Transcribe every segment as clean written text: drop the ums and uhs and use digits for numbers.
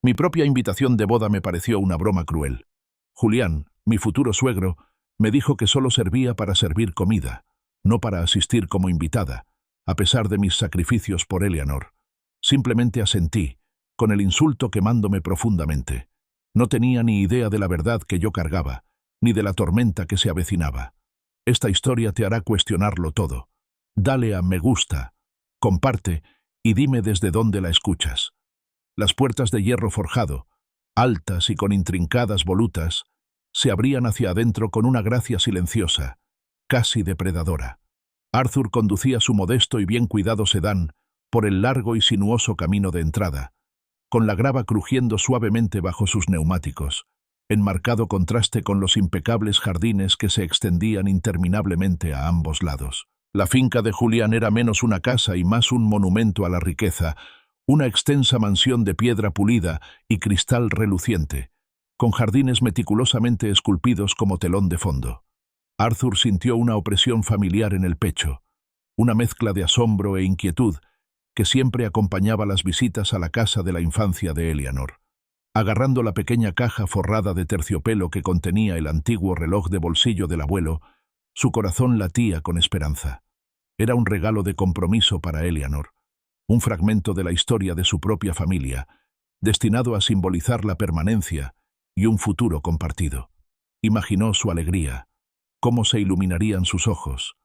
Mi propia invitación de boda me pareció una broma cruel. Julián, mi futuro suegro, me dijo que solo servía para servir comida, no para asistir como invitada, a pesar de mis sacrificios por Eleanor. Simplemente asentí, con el insulto quemándome profundamente. No tenía ni idea de la verdad que yo cargaba, ni de la tormenta que se avecinaba. Esta historia te hará cuestionarlo todo. Dale a me gusta, comparte y dime desde dónde la escuchas. Las puertas de hierro forjado, altas y con intrincadas volutas, se abrían hacia adentro con una gracia silenciosa, casi depredadora. Arthur conducía su modesto y bien cuidado sedán por el largo y sinuoso camino de entrada, con la grava crujiendo suavemente bajo sus neumáticos, en marcado contraste con los impecables jardines que se extendían interminablemente a ambos lados. La finca de Julián era menos una casa y más un monumento a la riqueza, una extensa mansión de piedra pulida y cristal reluciente, con jardines meticulosamente esculpidos como telón de fondo. Arthur sintió una opresión familiar en el pecho, una mezcla de asombro e inquietud que siempre acompañaba las visitas a la casa de la infancia de Eleanor. Agarrando la pequeña caja forrada de terciopelo que contenía el antiguo reloj de bolsillo del abuelo, su corazón latía con esperanza. Era un regalo de compromiso para Eleanor, un fragmento de la historia de su propia familia, destinado a simbolizar la permanencia y un futuro compartido. Imaginó su alegría, cómo se iluminarían sus ojos,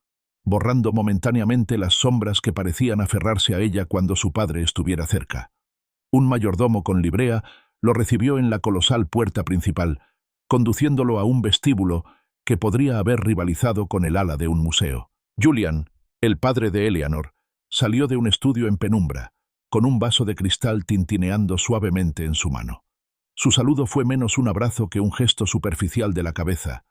borrando momentáneamente las sombras que parecían aferrarse a ella cuando su padre estuviera cerca. Un mayordomo con librea lo recibió en la colosal puerta principal, conduciéndolo a un vestíbulo que podría haber rivalizado con el ala de un museo. Julián, el padre de Eleanor, salió de un estudio en penumbra, con un vaso de cristal tintineando suavemente en su mano. Su saludo fue menos un abrazo que un gesto superficial de la cabeza,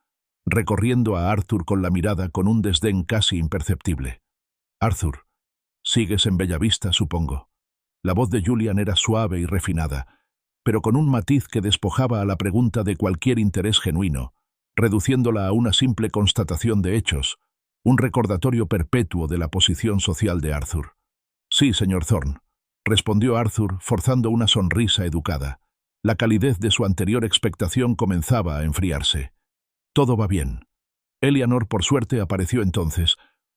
recorriendo a Arthur con la mirada con un desdén casi imperceptible. «Arthur, sigues en Bellavista, supongo». La voz de Julián era suave y refinada, pero con un matiz que despojaba a la pregunta de cualquier interés genuino, reduciéndola a una simple constatación de hechos, un recordatorio perpetuo de la posición social de Arthur. «Sí, señor Thorne», respondió Arthur, forzando una sonrisa educada. La calidez de su anterior expectación comenzaba a enfriarse. «Todo va bien». Eleanor, por suerte, apareció entonces,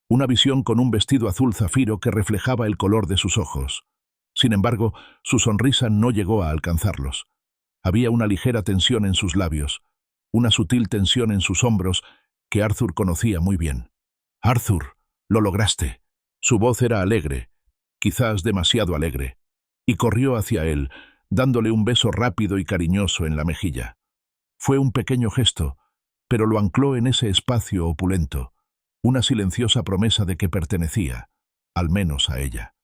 una visión con un vestido azul zafiro que reflejaba el color de sus ojos. Sin embargo, su sonrisa no llegó a alcanzarlos. Había una ligera tensión en sus labios, una sutil tensión en sus hombros que Arthur conocía muy bien. «Arthur, lo lograste». Su voz era alegre, quizás demasiado alegre, y corrió hacia él, dándole un beso rápido y cariñoso en la mejilla. Fue un pequeño gesto, pero lo ancló en ese espacio opulento, una silenciosa promesa de que pertenecía, al menos a ella.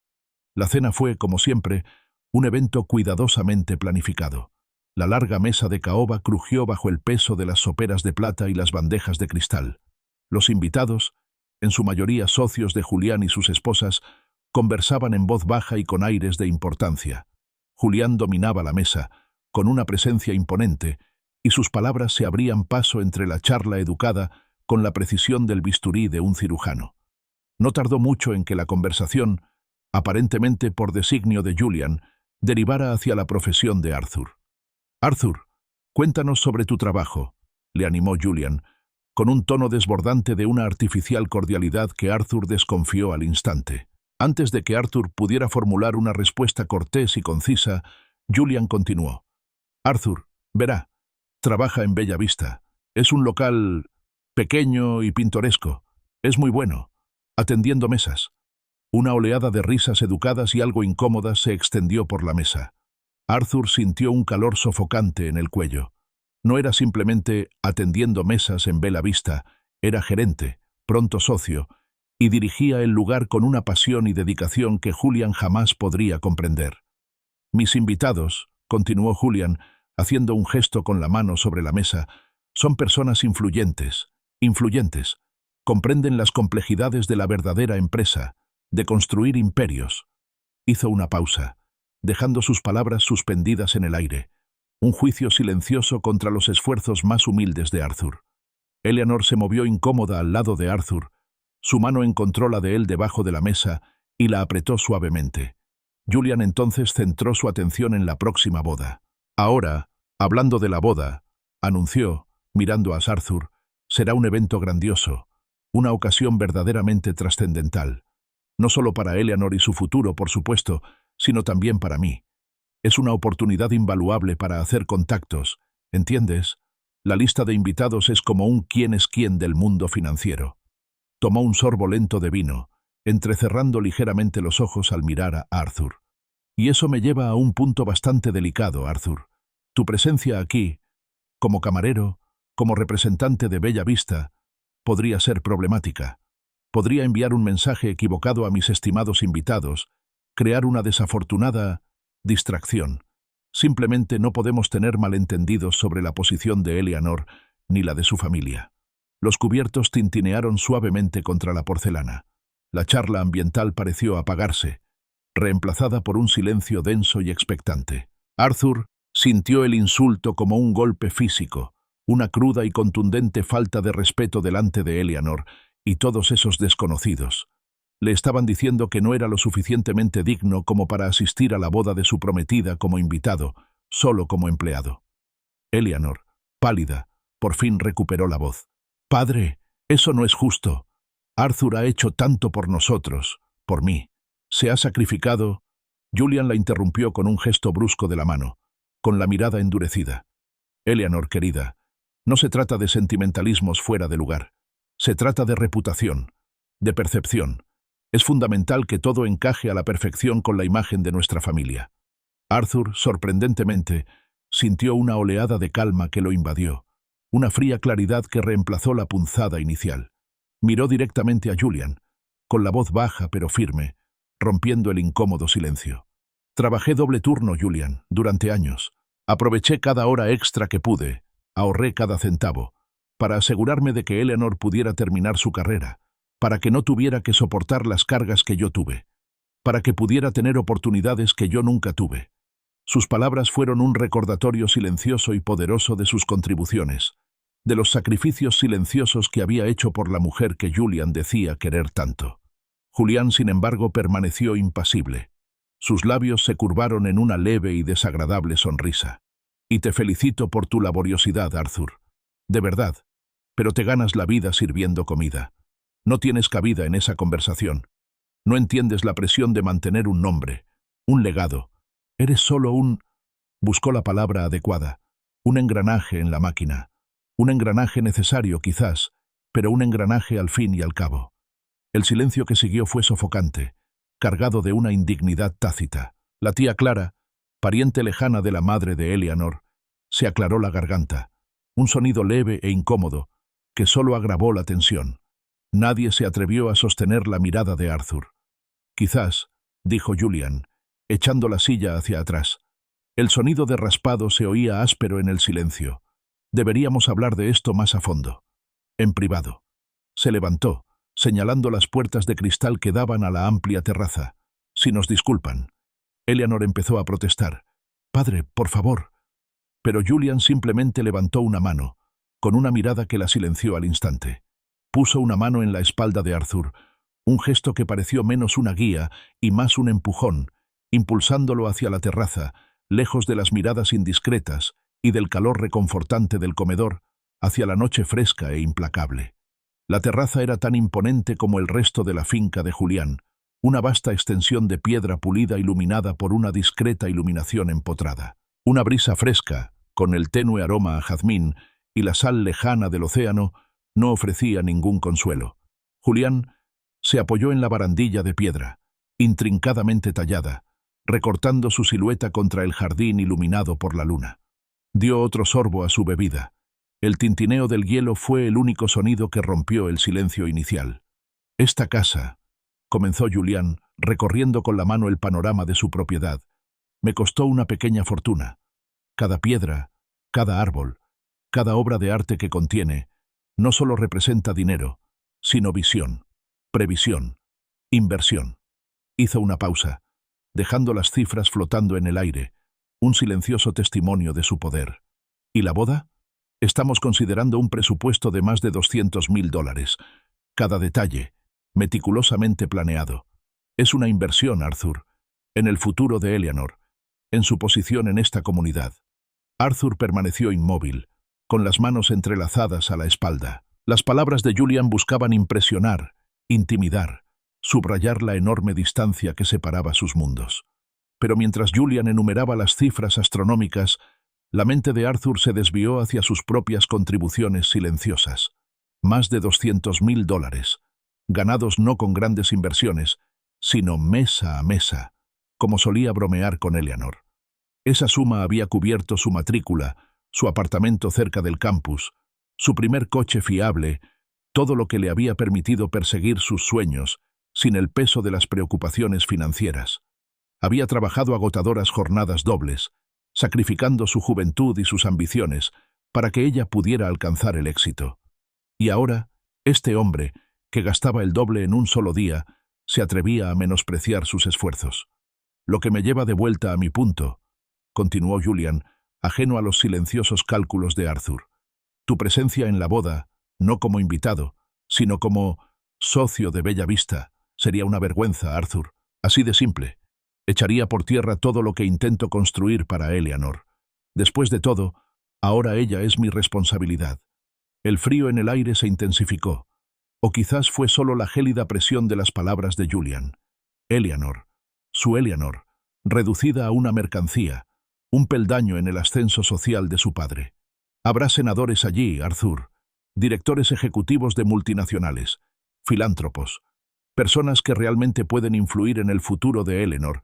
La cena fue, como siempre, un evento cuidadosamente planificado. La larga mesa de caoba crujió bajo el peso de las soperas de plata y las bandejas de cristal. Los invitados, en su mayoría socios de Julián y sus esposas, conversaban en voz baja y con aires de importancia. Julián dominaba la mesa, con una presencia imponente, y sus palabras se abrían paso entre la charla educada con la precisión del bisturí de un cirujano. No tardó mucho en que la conversación, aparentemente por designio de Julián, derivara hacia la profesión de Arthur. «Arthur, cuéntanos sobre tu trabajo», le animó Julián, con un tono desbordante de una artificial cordialidad que Arthur desconfió al instante. Antes de que Arthur pudiera formular una respuesta cortés y concisa, Julián continuó. «Arthur, verá, trabaja en Bellavista. Es un local pequeño y pintoresco. Es muy bueno, atendiendo mesas». Una oleada de risas educadas y algo incómodas se extendió por la mesa. Arthur sintió un calor sofocante en el cuello. No era simplemente atendiendo mesas en Bellavista, era gerente, pronto socio, y dirigía el lugar con una pasión y dedicación que Julián jamás podría comprender. «Mis invitados», continuó Julián, haciendo un gesto con la mano sobre la mesa, «son personas influyentes, comprenden las complejidades de la verdadera empresa, de construir imperios». Hizo una pausa, dejando sus palabras suspendidas en el aire, un juicio silencioso contra los esfuerzos más humildes de Arthur. Eleanor se movió incómoda al lado de Arthur, su mano encontró la de él debajo de la mesa y la apretó suavemente. Julián entonces centró su atención en la próxima boda. Ahora, hablando de la boda, anunció, mirando a Arthur, será un evento grandioso, una ocasión verdaderamente trascendental. No solo para Eleanor y su futuro, por supuesto, sino también para mí. Es una oportunidad invaluable para hacer contactos, ¿entiendes? La lista de invitados es como un quién es quién del mundo financiero. Tomó un sorbo lento de vino, entrecerrando ligeramente los ojos al mirar a Arthur. Y eso me lleva a un punto bastante delicado, Arthur. Tu presencia aquí, como camarero, como representante de Bella Vista, podría ser problemática. Podría enviar un mensaje equivocado a mis estimados invitados, crear una desafortunada distracción. Simplemente no podemos tener malentendidos sobre la posición de Eleanor ni la de su familia. Los cubiertos tintinearon suavemente contra la porcelana. La charla ambiental pareció apagarse, reemplazada por un silencio denso y expectante. Arthur sintió el insulto como un golpe físico, una cruda y contundente falta de respeto delante de Eleanor y todos esos desconocidos. Le estaban diciendo que no era lo suficientemente digno como para asistir a la boda de su prometida como invitado, solo como empleado. Eleanor, pálida, por fin recuperó la voz. «Padre, eso no es justo. Arthur ha hecho tanto por nosotros, por mí. Se ha sacrificado». Julian la interrumpió con un gesto brusco de la mano, con la mirada endurecida. «Eleanor, querida, no se trata de sentimentalismos fuera de lugar. Se trata de reputación, de percepción. Es fundamental que todo encaje a la perfección con la imagen de nuestra familia». Arthur, sorprendentemente, sintió una oleada de calma que lo invadió, una fría claridad que reemplazó la punzada inicial. Miró directamente a Julian, con la voz baja pero firme, rompiendo el incómodo silencio. «Trabajé doble turno, Julian, durante años. Aproveché cada hora extra que pude, ahorré cada centavo, para asegurarme de que Eleanor pudiera terminar su carrera, para que no tuviera que soportar las cargas que yo tuve, para que pudiera tener oportunidades que yo nunca tuve». Sus palabras fueron un recordatorio silencioso y poderoso de sus contribuciones, de los sacrificios silenciosos que había hecho por la mujer que Julian decía querer tanto. Julián, sin embargo, permaneció impasible. Sus labios se curvaron en una leve y desagradable sonrisa. «Y te felicito por tu laboriosidad, Arthur. De verdad. Pero te ganas la vida sirviendo comida. No tienes cabida en esa conversación. No entiendes la presión de mantener un nombre, un legado. Eres solo un...» Buscó la palabra adecuada. «Un engranaje en la máquina. Un engranaje necesario, quizás, pero un engranaje al fin y al cabo». El silencio que siguió fue sofocante, cargado de una indignidad tácita. La tía Clara, pariente lejana de la madre de Eleanor, se aclaró la garganta. Un sonido leve e incómodo, que solo agravó la tensión. Nadie se atrevió a sostener la mirada de Arthur. «Quizás», dijo Julian, echando la silla hacia atrás. El sonido de raspado se oía áspero en el silencio. «Deberíamos hablar de esto más a fondo. En privado». Se levantó, señalando las puertas de cristal que daban a la amplia terraza. «Si nos disculpan». Eleanor empezó a protestar. «Padre, por favor». Pero Julian simplemente levantó una mano, con una mirada que la silenció al instante. Puso una mano en la espalda de Arthur, un gesto que pareció menos una guía y más un empujón, impulsándolo hacia la terraza, lejos de las miradas indiscretas y del calor reconfortante del comedor, hacia la noche fresca e implacable. La terraza era tan imponente como el resto de la finca de Julián, una vasta extensión de piedra pulida iluminada por una discreta iluminación empotrada. Una brisa fresca, con el tenue aroma a jazmín y la sal lejana del océano, no ofrecía ningún consuelo. Julián se apoyó en la barandilla de piedra, intrincadamente tallada, recortando su silueta contra el jardín iluminado por la luna. Dio otro sorbo a su bebida. El tintineo del hielo fue el único sonido que rompió el silencio inicial. «Esta casa», comenzó Julián, recorriendo con la mano el panorama de su propiedad, «me costó una pequeña fortuna. Cada piedra, cada árbol, cada obra de arte que contiene, no solo representa dinero, sino visión, previsión, inversión». Hizo una pausa, dejando las cifras flotando en el aire, un silencioso testimonio de su poder. «¿Y la boda? Estamos considerando un presupuesto de más de $200.000. Cada detalle, meticulosamente planeado. Es una inversión, Arthur, en el futuro de Eleanor, en su posición en esta comunidad. Arthur permaneció inmóvil, con las manos entrelazadas a la espalda. Las palabras de Julian buscaban impresionar, intimidar, subrayar la enorme distancia que separaba sus mundos. Pero mientras Julian enumeraba las cifras astronómicas, la mente de Arthur se desvió hacia sus propias contribuciones silenciosas. Más de $200.000, ganados no con grandes inversiones, sino mesa a mesa, como solía bromear con Eleanor. Esa suma había cubierto su matrícula, su apartamento cerca del campus, su primer coche fiable, todo lo que le había permitido perseguir sus sueños, sin el peso de las preocupaciones financieras. Había trabajado agotadoras jornadas dobles, sacrificando su juventud y sus ambiciones para que ella pudiera alcanzar el éxito. Y ahora, este hombre, que gastaba el doble en un solo día, se atrevía a menospreciar sus esfuerzos. Lo que me lleva de vuelta a mi punto, continuó Julian, ajeno a los silenciosos cálculos de Arthur. Tu presencia en la boda, no como invitado, sino como socio de Bella Vista, sería una vergüenza, Arthur. Así de simple. Echaría por tierra todo lo que intento construir para Eleanor. Después de todo, ahora ella es mi responsabilidad. El frío en el aire se intensificó, o quizás fue solo la gélida presión de las palabras de Julian. Eleanor, su Eleanor, reducida a una mercancía, un peldaño en el ascenso social de su padre. Habrá senadores allí, Arthur, directores ejecutivos de multinacionales, filántropos, personas que realmente pueden influir en el futuro de Eleanor,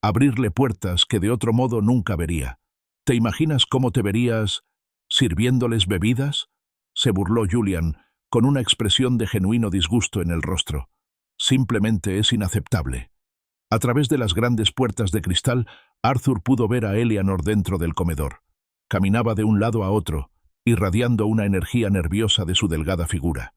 abrirle puertas que de otro modo nunca vería. ¿Te imaginas cómo te verías sirviéndoles bebidas? Se burló Julian, con una expresión de genuino disgusto en el rostro. Simplemente es inaceptable. A través de las grandes puertas de cristal, Arthur pudo ver a Eleanor dentro del comedor. Caminaba de un lado a otro, irradiando una energía nerviosa de su delgada figura.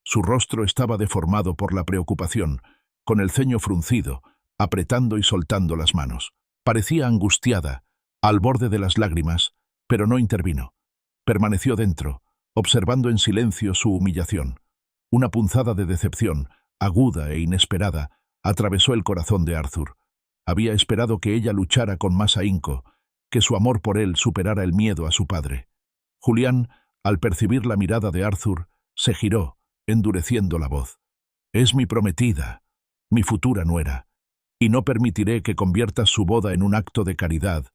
Su rostro estaba deformado por la preocupación, con el ceño fruncido, apretando y soltando las manos. Parecía angustiada, al borde de las lágrimas, pero no intervino. Permaneció dentro, observando en silencio su humillación. Una punzada de decepción, aguda e inesperada, atravesó el corazón de Arthur. Había esperado que ella luchara con más ahínco, que su amor por él superara el miedo a su padre. Julián, al percibir la mirada de Arthur, se giró, endureciendo la voz. «Es mi prometida, mi futura nuera, y no permitiré que conviertas su boda en un acto de caridad,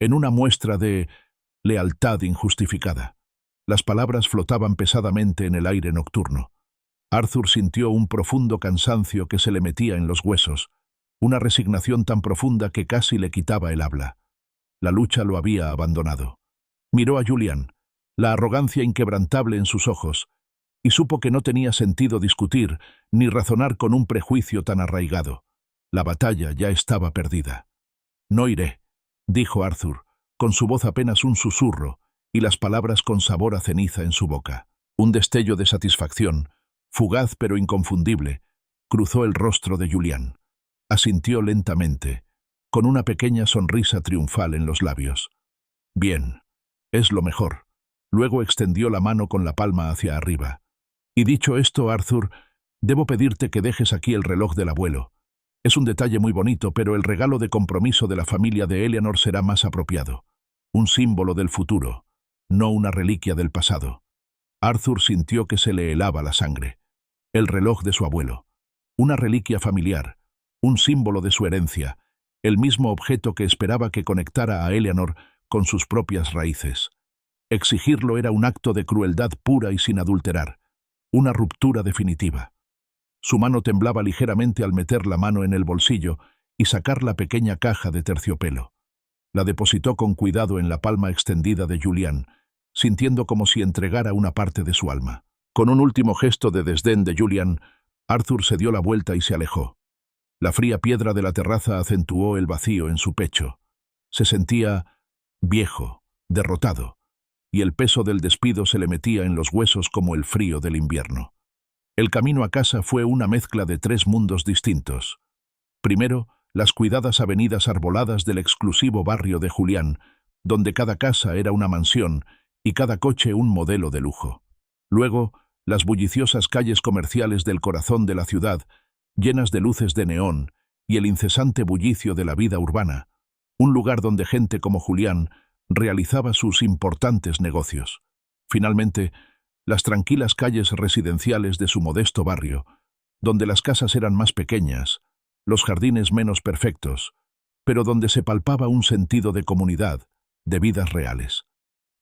en una muestra de lealtad injustificada». Las palabras flotaban pesadamente en el aire nocturno. Arthur sintió un profundo cansancio que se le metía en los huesos, una resignación tan profunda que casi le quitaba el habla. La lucha lo había abandonado. Miró a Julian, la arrogancia inquebrantable en sus ojos, y supo que no tenía sentido discutir ni razonar con un prejuicio tan arraigado. La batalla ya estaba perdida. «No iré», dijo Arthur, con su voz apenas un susurro y las palabras con sabor a ceniza en su boca. Un destello de satisfacción, fugaz pero inconfundible, cruzó el rostro de Julian. Asintió lentamente, con una pequeña sonrisa triunfal en los labios. «Bien, es lo mejor». Luego extendió la mano con la palma hacia arriba. «Y dicho esto, Arthur, debo pedirte que dejes aquí el reloj del abuelo. Es un detalle muy bonito, pero el regalo de compromiso de la familia de Eleanor será más apropiado. Un símbolo del futuro, no una reliquia del pasado». Arthur sintió que se le helaba la sangre. El reloj de su abuelo. Una reliquia familiar, un símbolo de su herencia, el mismo objeto que esperaba que conectara a Eleanor con sus propias raíces. Exigirlo era un acto de crueldad pura y sin adulterar, una ruptura definitiva. Su mano temblaba ligeramente al meter la mano en el bolsillo y sacar la pequeña caja de terciopelo. La depositó con cuidado en la palma extendida de Julian, sintiendo como si entregara una parte de su alma. Con un último gesto de desdén de Julian, Arthur se dio la vuelta y se alejó. La fría piedra de la terraza acentuó el vacío en su pecho. Se sentía viejo, derrotado, y el peso del despido se le metía en los huesos como el frío del invierno. El camino a casa fue una mezcla de tres mundos distintos. Primero, las cuidadas avenidas arboladas del exclusivo barrio de Julián, donde cada casa era una mansión y cada coche un modelo de lujo. Luego, las bulliciosas calles comerciales del corazón de la ciudad, llenas de luces de neón y el incesante bullicio de la vida urbana, un lugar donde gente como Julián realizaba sus importantes negocios. Finalmente, las tranquilas calles residenciales de su modesto barrio, donde las casas eran más pequeñas, los jardines menos perfectos, pero donde se palpaba un sentido de comunidad, de vidas reales.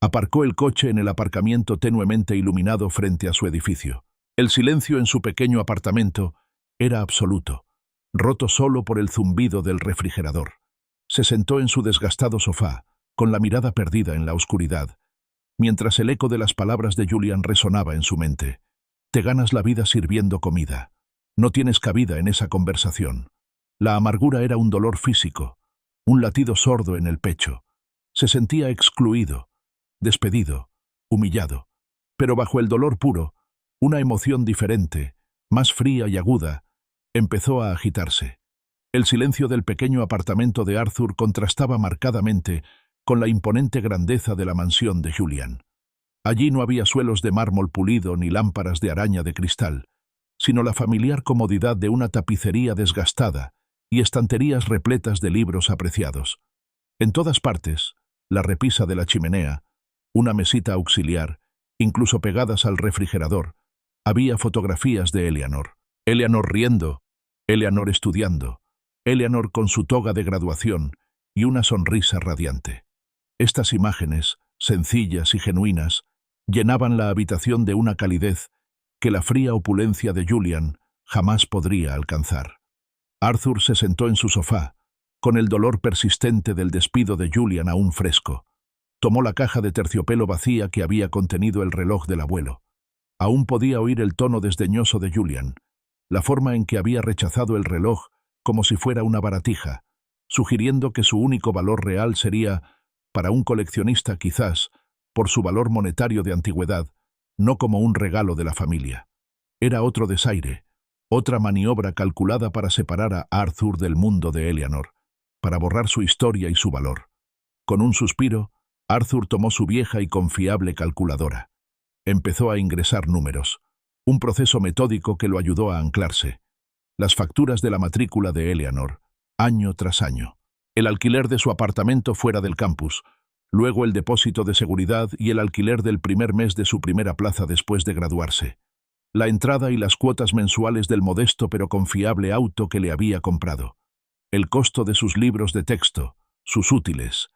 Aparcó el coche en el aparcamiento tenuemente iluminado frente a su edificio. El silencio en su pequeño apartamento era absoluto, roto solo por el zumbido del refrigerador. Se sentó en su desgastado sofá, con la mirada perdida en la oscuridad, mientras el eco de las palabras de Julian resonaba en su mente. Te ganas la vida sirviendo comida. No tienes cabida en esa conversación. La amargura era un dolor físico, un latido sordo en el pecho. Se sentía excluido, despedido, humillado. Pero bajo el dolor puro, una emoción diferente, más fría y aguda, empezó a agitarse. El silencio del pequeño apartamento de Arthur contrastaba marcadamente con la imponente grandeza de la mansión de Julian. Allí no había suelos de mármol pulido ni lámparas de araña de cristal, sino la familiar comodidad de una tapicería desgastada y estanterías repletas de libros apreciados. En todas partes, la repisa de la chimenea, una mesita auxiliar, incluso pegadas al refrigerador, había fotografías de Eleanor. Eleanor riendo, Eleanor estudiando, Eleanor con su toga de graduación y una sonrisa radiante. Estas imágenes, sencillas y genuinas, llenaban la habitación de una calidez que la fría opulencia de Julian jamás podría alcanzar. Arthur se sentó en su sofá, con el dolor persistente del despido de Julian aún fresco. Tomó la caja de terciopelo vacía que había contenido el reloj del abuelo. Aún podía oír el tono desdeñoso de Julian, la forma en que había rechazado el reloj como si fuera una baratija, sugiriendo que su único valor real sería, para un coleccionista quizás, por su valor monetario de antigüedad, no como un regalo de la familia. Era otro desaire, otra maniobra calculada para separar a Arthur del mundo de Eleanor, para borrar su historia y su valor. Con un suspiro, Arthur tomó su vieja y confiable calculadora. Empezó a ingresar números, un proceso metódico que lo ayudó a anclarse. Las facturas de la matrícula de Eleanor, año tras año. El alquiler de su apartamento fuera del campus, luego el depósito de seguridad y el alquiler del primer mes de su primera plaza después de graduarse. La entrada y las cuotas mensuales del modesto pero confiable auto que le había comprado. El costo de sus libros de texto, sus útiles,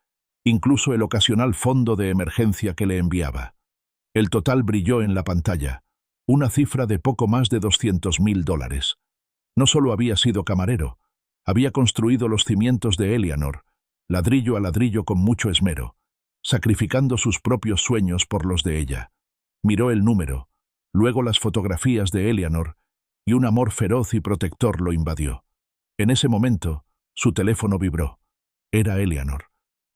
incluso el ocasional fondo de emergencia que le enviaba. El total brilló en la pantalla, una cifra de poco más de $200.000. No solo había sido camarero, había construido los cimientos de Eleanor, ladrillo a ladrillo con mucho esmero, sacrificando sus propios sueños por los de ella. Miró el número, luego las fotografías de Eleanor, y un amor feroz y protector lo invadió. En ese momento, su teléfono vibró. Era Eleanor.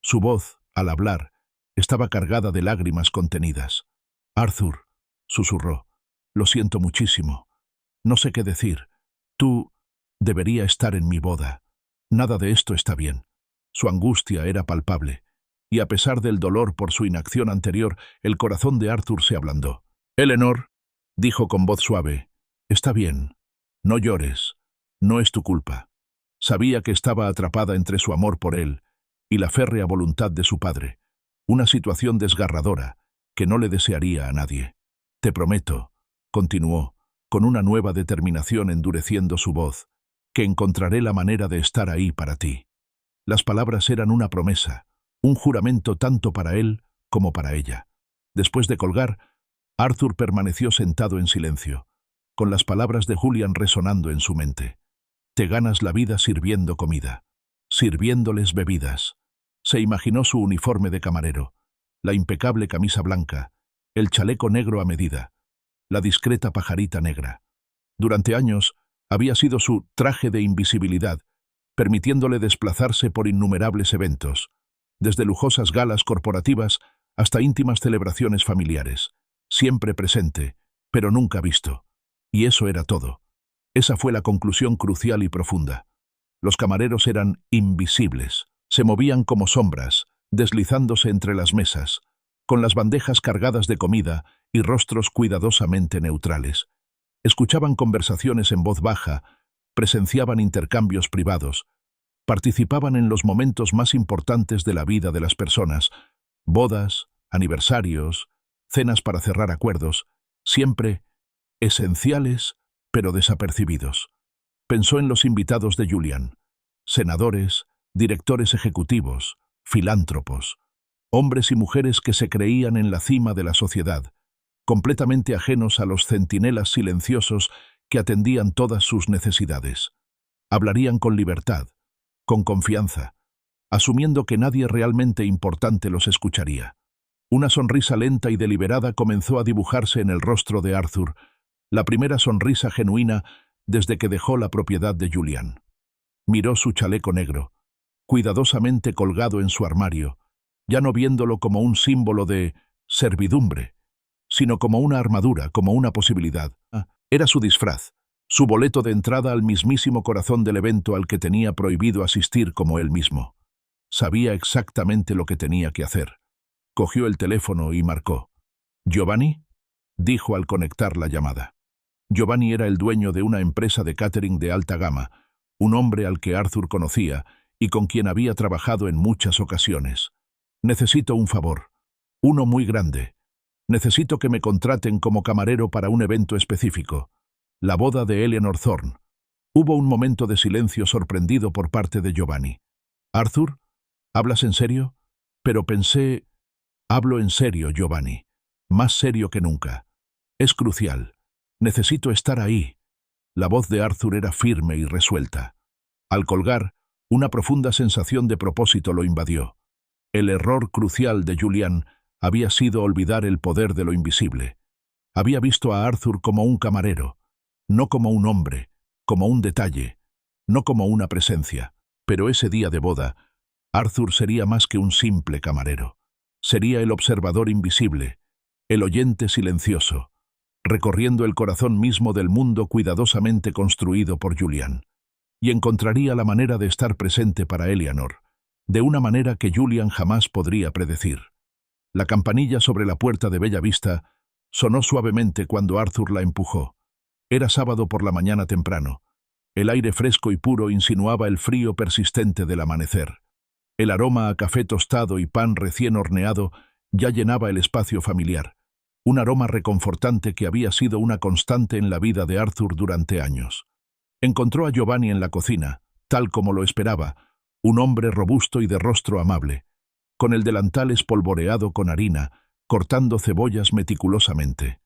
Su voz, al hablar, estaba cargada de lágrimas contenidas. «Arthur», susurró, «lo siento muchísimo. No sé qué decir. Tú debería estar en mi boda. Nada de esto está bien». Su angustia era palpable, y a pesar del dolor por su inacción anterior, el corazón de Arthur se ablandó. «Eleanor», dijo con voz suave, «está bien. No llores. No es tu culpa». Sabía que estaba atrapada entre su amor por él y la férrea voluntad de su padre, una situación desgarradora que no le desearía a nadie. «Te prometo», continuó, con una nueva determinación endureciendo su voz, «que encontraré la manera de estar ahí para ti». Las palabras eran una promesa, un juramento tanto para él como para ella. Después de colgar, Arthur permaneció sentado en silencio, con las palabras de Julian resonando en su mente. «Te ganas la vida sirviendo comida, sirviéndoles bebidas». Se imaginó su uniforme de camarero, la impecable camisa blanca, el chaleco negro a medida, la discreta pajarita negra. Durante años había sido su traje de invisibilidad, permitiéndole desplazarse por innumerables eventos, desde lujosas galas corporativas hasta íntimas celebraciones familiares, siempre presente, pero nunca visto. Y eso era todo. Esa fue la conclusión crucial y profunda. Los camareros eran invisibles, se movían como sombras, deslizándose entre las mesas, con las bandejas cargadas de comida y rostros cuidadosamente neutrales. Escuchaban conversaciones en voz baja, presenciaban intercambios privados, participaban en los momentos más importantes de la vida de las personas, Bodas, aniversarios, cenas para cerrar acuerdos, siempre esenciales, pero desapercibidos. Pensó en los invitados de Julian: senadores, directores ejecutivos, filántropos, hombres y mujeres que se creían en la cima de la sociedad, completamente ajenos a los centinelas silenciosos que atendían todas sus necesidades. Hablarían con libertad, con confianza, asumiendo que nadie realmente importante los escucharía. Una sonrisa lenta y deliberada comenzó a dibujarse en el rostro de Arthur, la primera sonrisa genuina desde que dejó la propiedad de Julian. Miró su chaleco negro, cuidadosamente colgado en su armario, ya no viéndolo como un símbolo de servidumbre, sino como una armadura, como una posibilidad. Era su disfraz, su boleto de entrada al mismísimo corazón del evento al que tenía prohibido asistir como él mismo. Sabía exactamente lo que tenía que hacer. Cogió el teléfono y marcó. «¿Giovanni?», dijo al conectar la llamada. Giovanni era el dueño de una empresa de catering de alta gama, un hombre al que Arthur conocía y con quien había trabajado en muchas ocasiones. «Necesito un favor. Uno muy grande. Necesito que me contraten como camarero para un evento específico. La boda de Eleanor Thorne». Hubo un momento de silencio sorprendido por parte de Giovanni. «¿Arthur? ¿Hablas en serio?». Pero pensé: «Hablo en serio, Giovanni. Más serio que nunca. Es crucial. Necesito estar ahí». La voz de Arthur era firme y resuelta. Al colgar, una profunda sensación de propósito lo invadió. El error crucial de Julian había sido olvidar el poder de lo invisible. Había visto a Arthur como un camarero, no como un hombre, como un detalle, no como una presencia. Pero ese día de boda, Arthur sería más que un simple camarero. Sería el observador invisible, el oyente silencioso, recorriendo el corazón mismo del mundo cuidadosamente construido por Julian. Y encontraría la manera de estar presente para Eleanor, de una manera que Julian jamás podría predecir. La campanilla sobre la puerta de Bella Vista sonó suavemente cuando Arthur la empujó. Era sábado por la mañana temprano. El aire fresco y puro insinuaba el frío persistente del amanecer. El aroma a café tostado y pan recién horneado ya llenaba el espacio familiar, un aroma reconfortante que había sido una constante en la vida de Arthur durante años. Encontró a Giovanni en la cocina, tal como lo esperaba, un hombre robusto y de rostro amable, con el delantal espolvoreado con harina, cortando cebollas meticulosamente.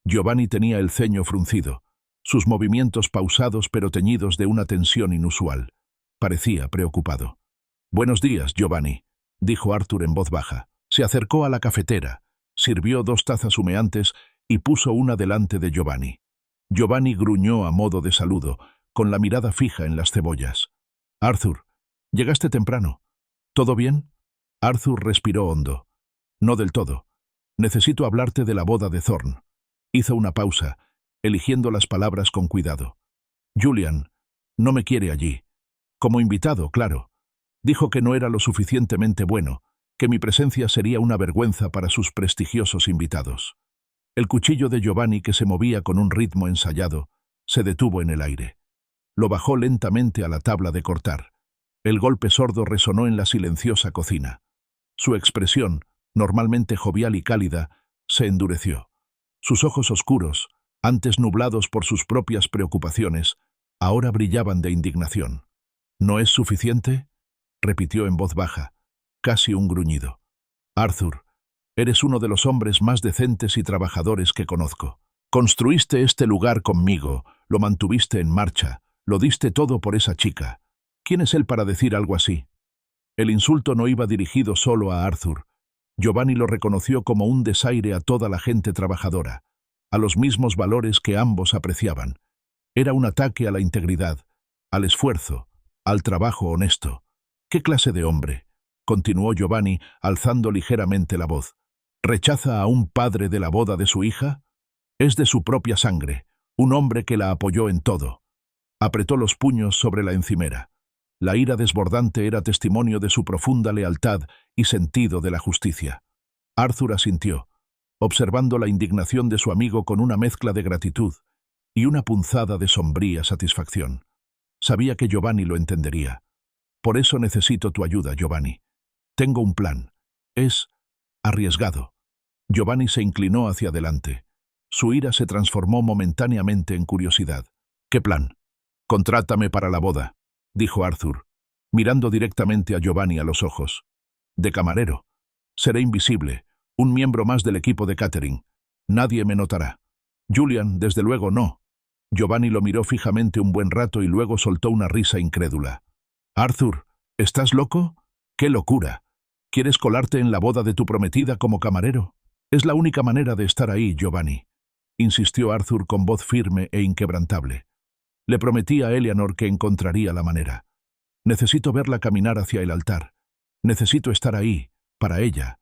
Giovanni tenía el ceño fruncido, sus movimientos pausados pero teñidos de una tensión inusual. Parecía preocupado. «Buenos días, Giovanni», dijo Arthur en voz baja. Se acercó a la cafetera, sirvió 2 tazas humeantes y puso una delante de Giovanni. Giovanni gruñó a modo de saludo, con la mirada fija en las cebollas. «Arthur, llegaste temprano. ¿Todo bien?». Arthur respiró hondo. «No del todo. Necesito hablarte de la boda de Thorne». Hizo una pausa, eligiendo las palabras con cuidado. «Julian no me quiere allí. Como invitado, claro. Dijo que no era lo suficientemente bueno, que mi presencia sería una vergüenza para sus prestigiosos invitados». El cuchillo de Giovanni, que se movía con un ritmo ensayado, se detuvo en el aire. Lo bajó lentamente a la tabla de cortar. El golpe sordo resonó en la silenciosa cocina. Su expresión, normalmente jovial y cálida, se endureció. Sus ojos oscuros, antes nublados por sus propias preocupaciones, ahora brillaban de indignación. «¿No es suficiente?», repitió en voz baja, casi un gruñido. «Arthur, eres uno de los hombres más decentes y trabajadores que conozco. Construiste este lugar conmigo, lo mantuviste en marcha, lo diste todo por esa chica. ¿Quién es él para decir algo así?». El insulto no iba dirigido solo a Arthur. Giovanni lo reconoció como un desaire a toda la gente trabajadora, a los mismos valores que ambos apreciaban. Era un ataque a la integridad, al esfuerzo, al trabajo honesto. «¿Qué clase de hombre?», continuó Giovanni, alzando ligeramente la voz. «¿Rechaza a un padre de la boda de su hija? Es de su propia sangre, un hombre que la apoyó en todo». Apretó los puños sobre la encimera. La ira desbordante era testimonio de su profunda lealtad y sentido de la justicia. Arthur asintió, observando la indignación de su amigo con una mezcla de gratitud y una punzada de sombría satisfacción. Sabía que Giovanni lo entendería. «Por eso necesito tu ayuda, Giovanni. Tengo un plan. Es Arriesgado. Giovanni se inclinó hacia adelante. Su ira se transformó momentáneamente en curiosidad. ¿Qué plan? Contrátame para la boda, dijo Arthur, mirando directamente a Giovanni a los ojos. De camarero. Seré invisible, un miembro más del equipo de catering. Nadie me notará. Julian, desde luego no. Giovanni lo miró fijamente un buen rato y luego soltó una risa incrédula. Arthur, ¿estás loco? ¡Qué locura! ¿Quieres colarte en la boda de tu prometida como camarero? Es la única manera de estar ahí, Giovanni, insistió Arthur con voz firme e inquebrantable. Le prometí a Eleanor que encontraría la manera. Necesito verla caminar hacia el altar. Necesito estar ahí, para ella.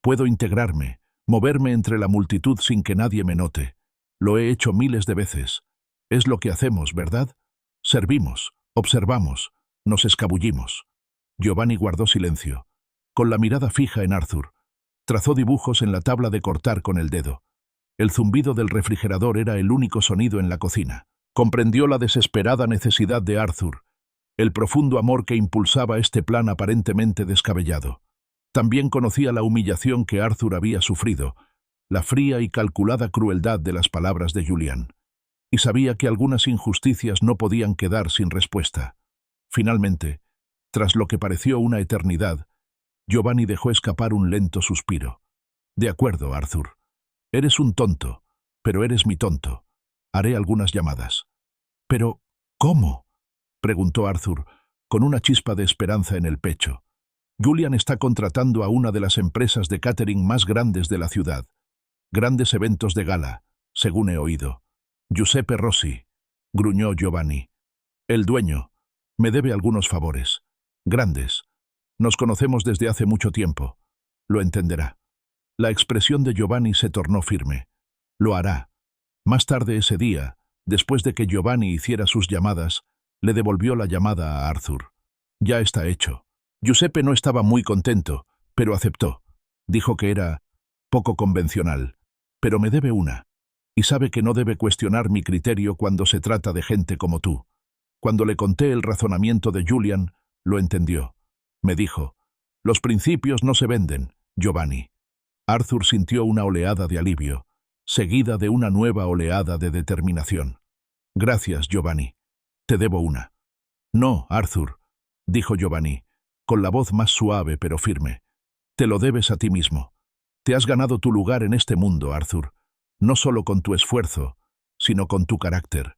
Puedo integrarme, moverme entre la multitud sin que nadie me note. Lo he hecho miles de veces. Es lo que hacemos, ¿verdad? Servimos, observamos, nos escabullimos. Giovanni guardó silencio, con la mirada fija en Arthur. Trazó dibujos en la tabla de cortar con el dedo. El zumbido del refrigerador era el único sonido en la cocina. Comprendió la desesperada necesidad de Arthur, el profundo amor que impulsaba este plan aparentemente descabellado. También conocía la humillación que Arthur había sufrido, la fría y calculada crueldad de las palabras de Julian, y sabía que algunas injusticias no podían quedar sin respuesta. Finalmente, tras lo que pareció una eternidad, Giovanni dejó escapar un lento suspiro. De acuerdo, Arthur. Eres un tonto, pero eres mi tonto. Haré algunas llamadas. ¿Pero cómo? Preguntó Arthur, con una chispa de esperanza en el pecho. Julian está contratando a una de las empresas de catering más grandes de la ciudad. Grandes eventos de gala, según he oído. Giuseppe Rossi, gruñó Giovanni. El dueño. Me debe algunos favores. Grandes. Nos conocemos desde hace mucho tiempo. Lo entenderá. La expresión de Giovanni se tornó firme. Lo hará. Más tarde ese día, después de que Giovanni hiciera sus llamadas, le devolvió la llamada a Arthur. Ya está hecho. Giuseppe no estaba muy contento, pero aceptó. Dijo que era poco convencional, pero me debe una. Y sabe que no debe cuestionar mi criterio cuando se trata de gente como tú. Cuando le conté el razonamiento de Julian, lo entendió. Me dijo, los principios no se venden, Giovanni. Arthur sintió una oleada de alivio, seguida de una nueva oleada de determinación. Gracias, Giovanni. Te debo una. No, Arthur, dijo Giovanni, con la voz más suave pero firme. Te lo debes a ti mismo. Te has ganado tu lugar en este mundo, Arthur, no solo con tu esfuerzo, sino con tu carácter.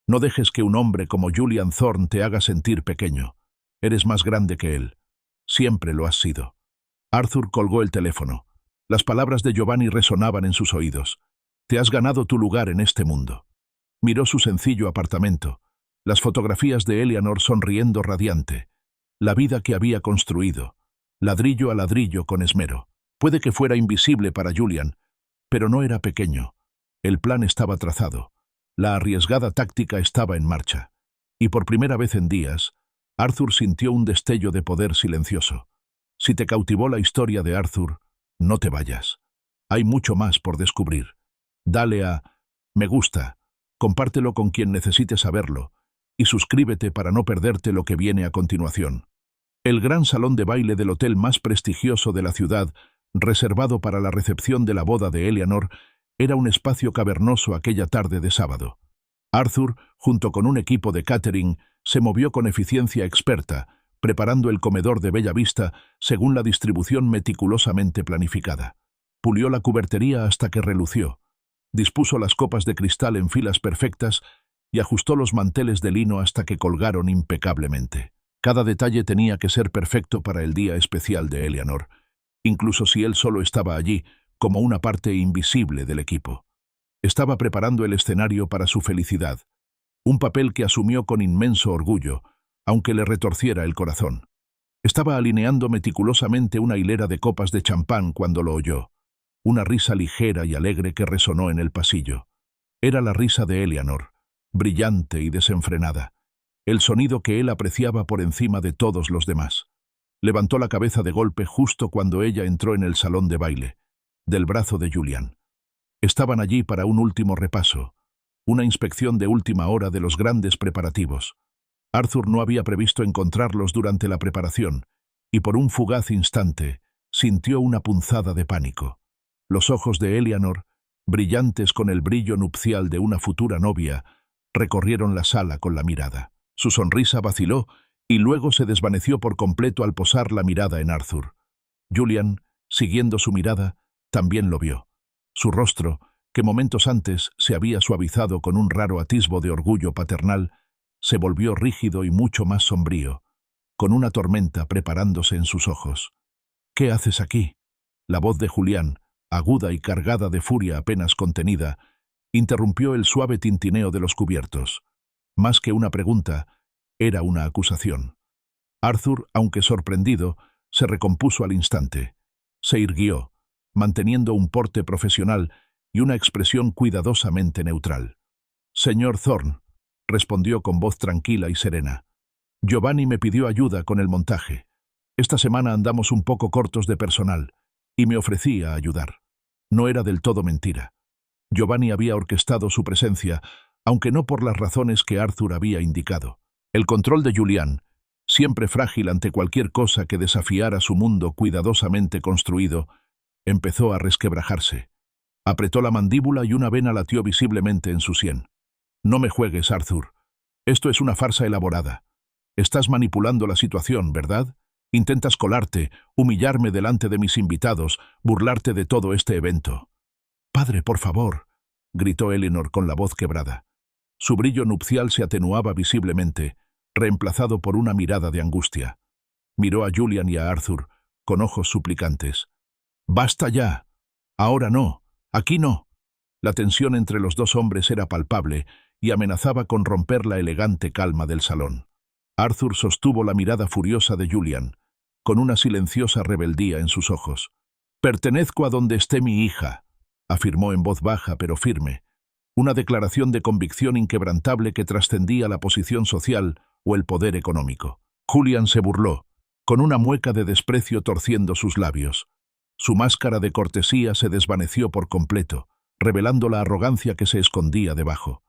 No dejes que un hombre como Julian Thorne te haga sentir pequeño. Eres más grande que él. Siempre lo has sido. Arthur colgó el teléfono. Las palabras de Giovanni resonaban en sus oídos. Te has ganado tu lugar en este mundo. Miró su sencillo apartamento, las fotografías de Eleanor sonriendo radiante, la vida que había construido, ladrillo a ladrillo con esmero. Puede que fuera invisible para Julian, pero no era pequeño. El plan estaba trazado. La arriesgada táctica estaba en marcha. Y por primera vez en días, Arthur sintió un destello de poder silencioso. Si te cautivó la historia de Arthur, no te vayas. Hay mucho más por descubrir. Dale a me gusta, compártelo con quien necesite saberlo, y suscríbete para no perderte lo que viene a continuación. El gran salón de baile del hotel más prestigioso de la ciudad, reservado para la recepción de la boda de Eleanor, era un espacio cavernoso aquella tarde de sábado. Arthur, junto con un equipo de catering, se movió con eficiencia experta, preparando el comedor de bella vista según la distribución meticulosamente planificada. Pulió la cubertería hasta que relució, dispuso las copas de cristal en filas perfectas y ajustó los manteles de lino hasta que colgaron impecablemente. Cada detalle tenía que ser perfecto para el día especial de Eleanor, incluso si él solo estaba allí, como una parte invisible del equipo. Estaba preparando el escenario para su felicidad, un papel que asumió con inmenso orgullo, aunque le retorciera el corazón. Estaba alineando meticulosamente una hilera de copas de champán cuando lo oyó. Una risa ligera y alegre que resonó en el pasillo. Era la risa de Eleanor, brillante y desenfrenada, el sonido que él apreciaba por encima de todos los demás. Levantó la cabeza de golpe justo cuando ella entró en el salón de baile, del brazo de Julian. Estaban allí para un último repaso, una inspección de última hora de los grandes preparativos. Arthur no había previsto encontrarlos durante la preparación, y por un fugaz instante sintió una punzada de pánico. Los ojos de Eleanor, brillantes con el brillo nupcial de una futura novia, recorrieron la sala con la mirada. Su sonrisa vaciló y luego se desvaneció por completo al posar la mirada en Arthur. Julian, siguiendo su mirada, también lo vio. Su rostro, que momentos antes se había suavizado con un raro atisbo de orgullo paternal, se volvió rígido y mucho más sombrío, con una tormenta preparándose en sus ojos. «¿Qué haces aquí?» La voz de Julián, aguda y cargada de furia apenas contenida, interrumpió el suave tintineo de los cubiertos. Más que una pregunta, era una acusación. Arthur, aunque sorprendido, se recompuso al instante. Se irguió, manteniendo un porte profesional y una expresión cuidadosamente neutral. «Señor Thorne», respondió con voz tranquila y serena. «Giovanni me pidió ayuda con el montaje. Esta semana andamos un poco cortos de personal, y me ofrecí a ayudar». No era del todo mentira. Giovanni había orquestado su presencia, aunque no por las razones que Arthur había indicado. El control de Julián, siempre frágil ante cualquier cosa que desafiara su mundo cuidadosamente construido, empezó a resquebrajarse. Apretó la mandíbula y una vena latió visiblemente en su sien. «No me juegues, Arthur. Esto es una farsa elaborada. Estás manipulando la situación, ¿verdad? Intentas colarte, humillarme delante de mis invitados, burlarte de todo este evento». «Padre, por favor», gritó Eleanor con la voz quebrada. Su brillo nupcial se atenuaba visiblemente, reemplazado por una mirada de angustia. Miró a Julian y a Arthur, con ojos suplicantes. «Basta ya. Ahora no. Aquí no». La tensión entre los dos hombres era palpable y amenazaba con romper la elegante calma del salón. Arthur sostuvo la mirada furiosa de Julian, con una silenciosa rebeldía en sus ojos. «Pertenezco a donde esté mi hija», afirmó en voz baja pero firme, una declaración de convicción inquebrantable que trascendía la posición social o el poder económico. Julian se burló, con una mueca de desprecio torciendo sus labios. Su máscara de cortesía se desvaneció por completo, revelando la arrogancia que se escondía debajo.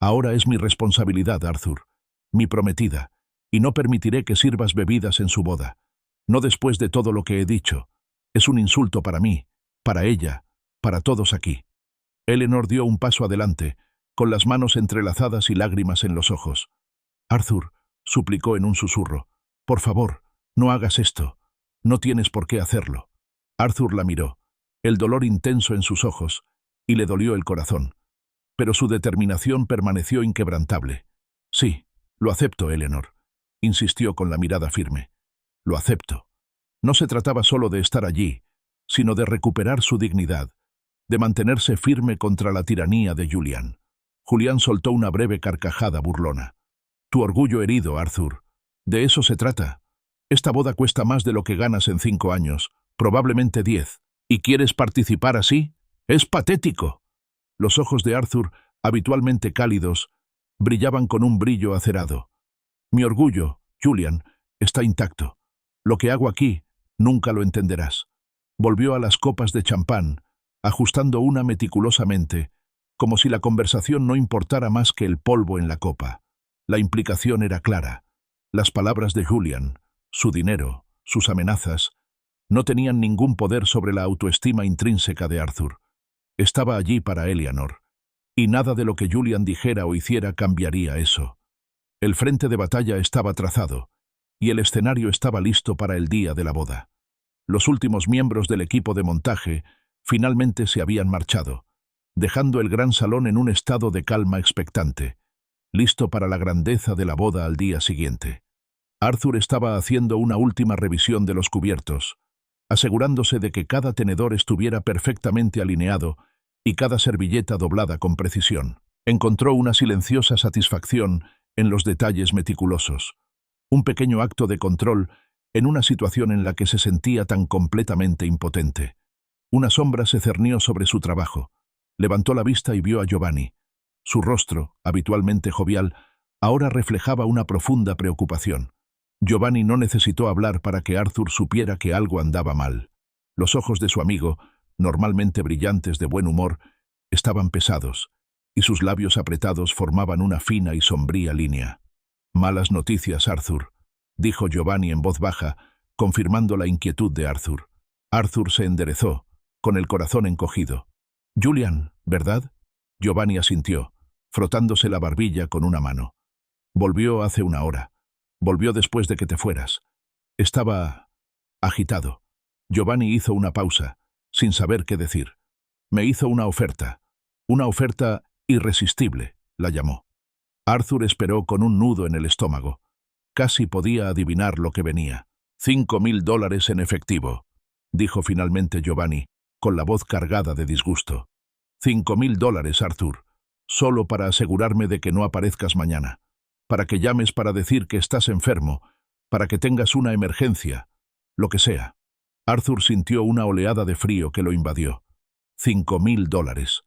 «Ahora es mi responsabilidad, Arthur, mi prometida, y no permitiré que sirvas bebidas en su boda. No después de todo lo que he dicho. Es un insulto para mí, para ella, para todos aquí». Eleanor dio un paso adelante, con las manos entrelazadas y lágrimas en los ojos. «Arthur», suplicó en un susurro, «por favor, no hagas esto. No tienes por qué hacerlo». Arthur la miró, el dolor intenso en sus ojos, y le dolió el corazón. Pero su determinación permaneció inquebrantable. «Sí, lo acepto, Eleanor», insistió con la mirada firme. «Lo acepto». No se trataba solo de estar allí, sino de recuperar su dignidad, de mantenerse firme contra la tiranía de Julian. Julián soltó una breve carcajada burlona. «Tu orgullo herido, Arthur. De eso se trata. Esta boda cuesta más de lo que ganas en 5 años, probablemente 10. ¿Y quieres participar así? ¡Es patético!». Los ojos de Arthur, habitualmente cálidos, brillaban con un brillo acerado. «Mi orgullo, Julian, está intacto. Lo que hago aquí, nunca lo entenderás». Volvió a las copas de champán, ajustando una meticulosamente, como si la conversación no importara más que el polvo en la copa. La implicación era clara. Las palabras de Julian, su dinero, sus amenazas, no tenían ningún poder sobre la autoestima intrínseca de Arthur. Estaba allí para Eleanor, y nada de lo que Julian dijera o hiciera cambiaría eso. El frente de batalla estaba trazado, y el escenario estaba listo para el día de la boda. Los últimos miembros del equipo de montaje finalmente se habían marchado, dejando el gran salón en un estado de calma expectante, listo para la grandeza de la boda al día siguiente. Arthur estaba haciendo una última revisión de los cubiertos, asegurándose de que cada tenedor estuviera perfectamente alineado y cada servilleta doblada con precisión. Encontró una silenciosa satisfacción en los detalles meticulosos, un pequeño acto de control en una situación en la que se sentía tan completamente impotente. Una sombra se cernió sobre su trabajo. Levantó la vista y vio a Giovanni. Su rostro, habitualmente jovial, ahora reflejaba una profunda preocupación. Giovanni no necesitó hablar para que Arthur supiera que algo andaba mal. Los ojos de su amigo, normalmente brillantes de buen humor, estaban pesados, y sus labios apretados formaban una fina y sombría línea. «Malas noticias, Arthur», dijo Giovanni en voz baja, confirmando la inquietud de Arthur. Arthur se enderezó, con el corazón encogido. «Julian, ¿verdad?» Giovanni asintió, frotándose la barbilla con una mano. «Volvió hace una hora. Volvió después de que te fueras. Estaba agitado». Giovanni hizo una pausa, sin saber qué decir. «Me hizo una oferta irresistible», la llamó. Arthur esperó con un nudo en el estómago. Casi podía adivinar lo que venía. $5.000 en efectivo, dijo finalmente Giovanni, con la voz cargada de disgusto. $5.000, Arthur, solo para asegurarme de que no aparezcas mañana, para que llames para decir que estás enfermo, para que tengas una emergencia, lo que sea. Arthur sintió una oleada de frío que lo invadió. $5.000,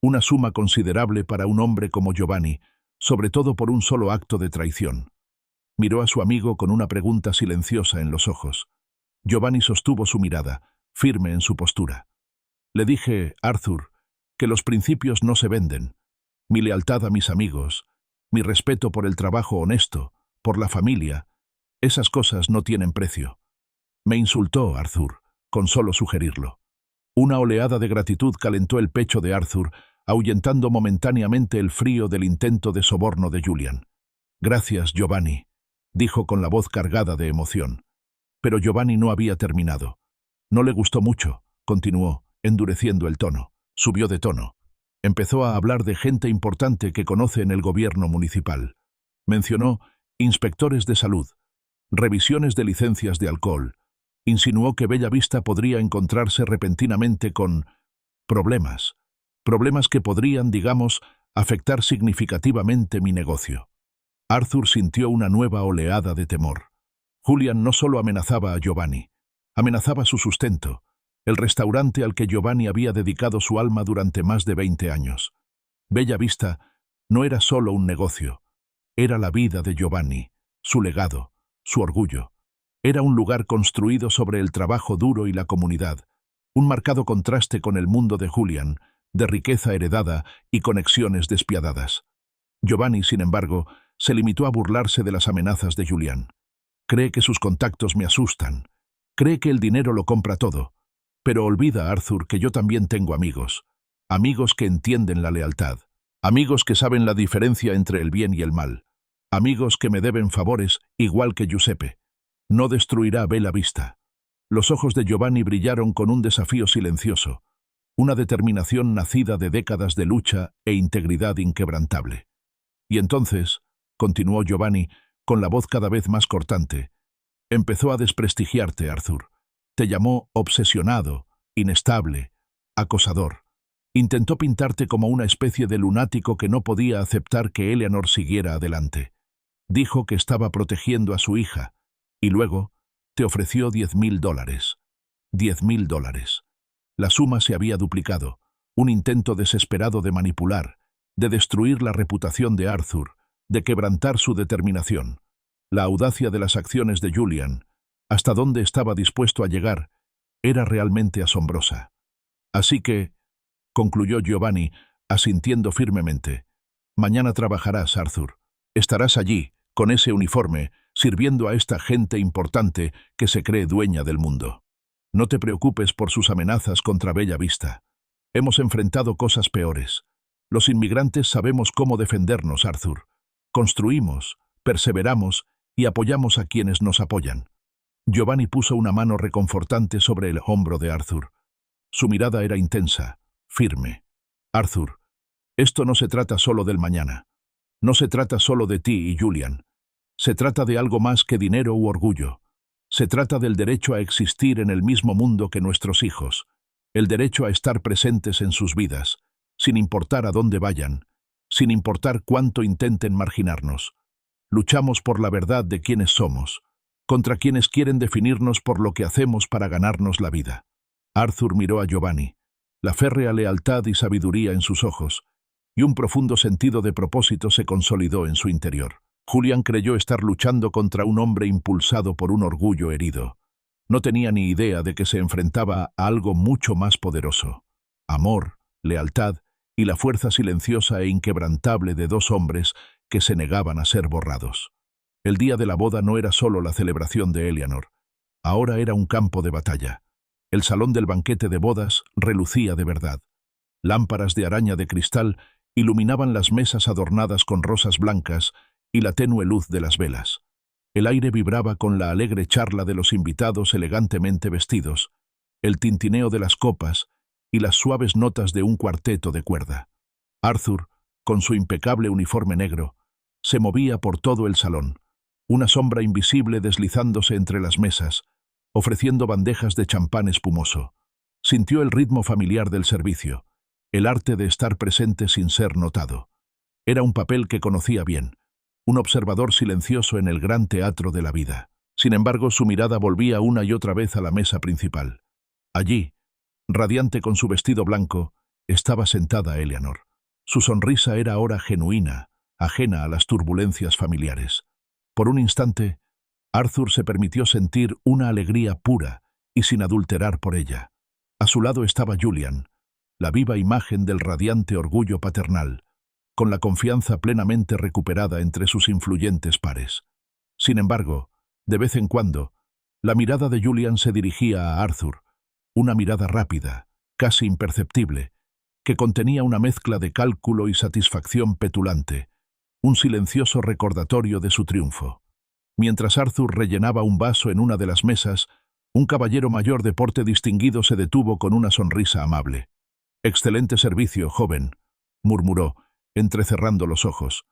una suma considerable para un hombre como Giovanni, sobre todo por un solo acto de traición. Miró a su amigo con una pregunta silenciosa en los ojos. Giovanni sostuvo su mirada, firme en su postura. Le dije, Arthur, que los principios no se venden. Mi lealtad a mis amigos, mi respeto por el trabajo honesto, por la familia, esas cosas no tienen precio. Me insultó, Arthur, con solo sugerirlo. Una oleada de gratitud calentó el pecho de Arthur, ahuyentando momentáneamente el frío del intento de soborno de Julian. «Gracias, Giovanni», dijo con la voz cargada de emoción. Pero Giovanni no había terminado. «No le gustó mucho», continuó, endureciendo el tono. Subió de tono. Empezó a hablar de gente importante que conoce en el gobierno municipal. Mencionó inspectores de salud, revisiones de licencias de alcohol. Insinuó que Bella Vista podría encontrarse repentinamente con problemas que podrían, digamos, afectar significativamente mi negocio. Arthur sintió una nueva oleada de temor. Julian no solo amenazaba a Giovanni, amenazaba su sustento, el restaurante al que Giovanni había dedicado su alma durante más de 20 años. Bella Vista no era solo un negocio, era la vida de Giovanni, su legado, su orgullo. Era un lugar construido sobre el trabajo duro y la comunidad, un marcado contraste con el mundo de Julian, de riqueza heredada y conexiones despiadadas. Giovanni, sin embargo, se limitó a burlarse de las amenazas de Julian. «Cree que sus contactos me asustan. Cree que el dinero lo compra todo. Pero olvida, Arthur, que yo también tengo amigos. Amigos que entienden la lealtad. Amigos que saben la diferencia entre el bien y el mal. Amigos que me deben favores, igual que Giuseppe. No destruirá Bella Vista». Los ojos de Giovanni brillaron con un desafío silencioso, una determinación nacida de décadas de lucha e integridad inquebrantable. «Y entonces», continuó Giovanni, con la voz cada vez más cortante, «empezó a desprestigiarte, Arthur. Te llamó obsesionado, inestable, acosador. Intentó pintarte como una especie de lunático que no podía aceptar que Eleanor siguiera adelante. Dijo que estaba protegiendo a su hija, y luego te ofreció $10.000. $10.000. La suma se había duplicado, un intento desesperado de manipular, de destruir la reputación de Arthur, de quebrantar su determinación. La audacia de las acciones de Julian, hasta dónde estaba dispuesto a llegar, era realmente asombrosa. «Así que», concluyó Giovanni, asintiendo firmemente, «mañana trabajarás, Arthur. Estarás allí, con ese uniforme, sirviendo a esta gente importante que se cree dueña del mundo. No te preocupes por sus amenazas contra Bella Vista. Hemos enfrentado cosas peores. Los inmigrantes sabemos cómo defendernos, Arthur. Construimos, perseveramos y apoyamos a quienes nos apoyan». Giovanni puso una mano reconfortante sobre el hombro de Arthur. Su mirada era intensa, firme. «Arthur, esto no se trata solo del mañana. No se trata solo de ti y Julian. Se trata de algo más que dinero u orgullo. Se trata del derecho a existir en el mismo mundo que nuestros hijos, el derecho a estar presentes en sus vidas, sin importar a dónde vayan, sin importar cuánto intenten marginarnos. Luchamos por la verdad de quiénes somos, contra quienes quieren definirnos por lo que hacemos para ganarnos la vida». Arthur miró a Giovanni, la férrea lealtad y sabiduría en sus ojos, y un profundo sentido de propósito se consolidó en su interior. Julian creyó estar luchando contra un hombre impulsado por un orgullo herido. No tenía ni idea de que se enfrentaba a algo mucho más poderoso: amor, lealtad y la fuerza silenciosa e inquebrantable de dos hombres que se negaban a ser borrados. El día de la boda no era solo la celebración de Eleanor. Ahora era un campo de batalla. El salón del banquete de bodas relucía de verdad. Lámparas de araña de cristal iluminaban las mesas adornadas con rosas blancas y la tenue luz de las velas. El aire vibraba con la alegre charla de los invitados elegantemente vestidos, el tintineo de las copas y las suaves notas de un cuarteto de cuerda. Arthur, con su impecable uniforme negro, se movía por todo el salón, una sombra invisible deslizándose entre las mesas, ofreciendo bandejas de champán espumoso. Sintió el ritmo familiar del servicio, el arte de estar presente sin ser notado. Era un papel que conocía bien, un observador silencioso en el gran teatro de la vida. Sin embargo, su mirada volvía una y otra vez a la mesa principal. Allí, radiante con su vestido blanco, estaba sentada Eleanor. Su sonrisa era ahora genuina, ajena a las turbulencias familiares. Por un instante, Arthur se permitió sentir una alegría pura y sin adulterar por ella. A su lado estaba Julian, la viva imagen del radiante orgullo paternal, con la confianza plenamente recuperada entre sus influyentes pares. Sin embargo, de vez en cuando, la mirada de Julian se dirigía a Arthur, una mirada rápida, casi imperceptible, que contenía una mezcla de cálculo y satisfacción petulante, un silencioso recordatorio de su triunfo. Mientras Arthur rellenaba un vaso en una de las mesas, un caballero mayor de porte distinguido se detuvo con una sonrisa amable. «Excelente servicio, joven», murmuró, entrecerrando los ojos.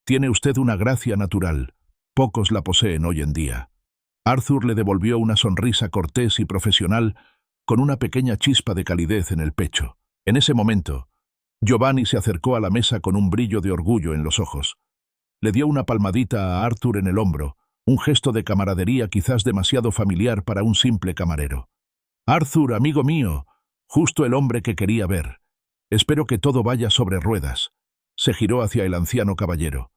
«Tiene usted una gracia natural. Pocos la poseen hoy en día». Arthur le devolvió una sonrisa cortés y profesional con una pequeña chispa de calidez en el pecho. En ese momento, Giovanni se acercó a la mesa con un brillo de orgullo en los ojos. Le dio una palmadita a Arthur en el hombro, un gesto de camaradería quizás demasiado familiar para un simple camarero. «Arthur, amigo mío, justo el hombre que quería ver. Espero que todo vaya sobre ruedas». Se giró hacia el anciano caballero.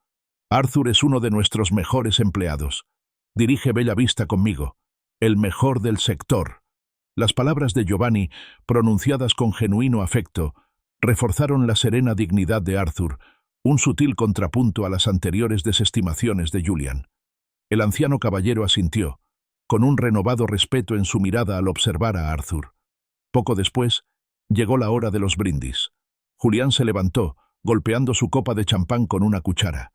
«Arthur es uno de nuestros mejores empleados. Dirige Bella Vista conmigo, el mejor del sector». Las palabras de Giovanni, pronunciadas con genuino afecto, reforzaron la serena dignidad de Arthur, un sutil contrapunto a las anteriores desestimaciones de Julian. El anciano caballero asintió, con un renovado respeto en su mirada al observar a Arthur. Poco después, llegó la hora de los brindis. Julián se levantó, golpeando su copa de champán con una cuchara.